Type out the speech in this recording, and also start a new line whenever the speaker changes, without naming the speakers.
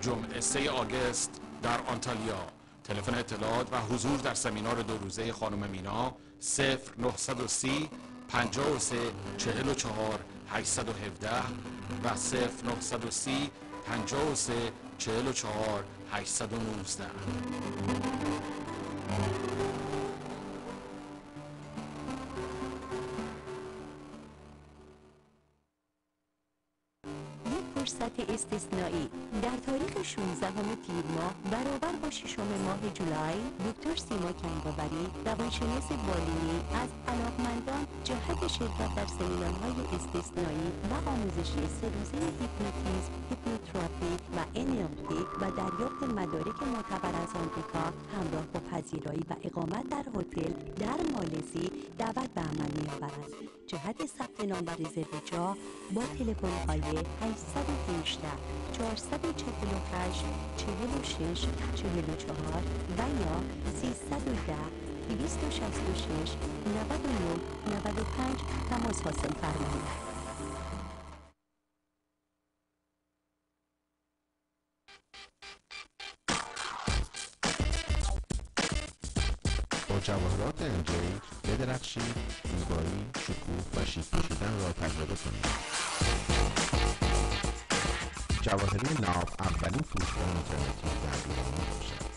جمعه 3 آگوست در آنتالیا. تلفن اطلاعات و حضور در سمینار 2 روزه خانم مینا 0930 53 44 817 و 0930 53 44 819.
فرصت استثنایی در تاریخ 16 تیر ماه برابر با 6 ماه جولای، دکتر سیما کنگاوری، روانشناس بالینی، از علاقمندان جهت شرکت در سمینارهای استثنایی و آموزشی 3 روزه هیپنوتیزم، هیپنوتراپی و NLP و دریافت مدارک معتبر از آمریکا همراه با پذیرایی و اقامت در هتل در مالزی دعوت به عمل می‌آورد. جهت ثبت نام و رزرو جا با تلفن‌های 818 448 46 44 و یا 310 266 99 95 تماس حاصل فرمایید.
با جواهرات MJ بدرخشید، زیبایی، شکوه و شیک پوشیدن را تجربه کنید. جواهری ناب اولین فروشگاه اینترنتی در ایران باشد.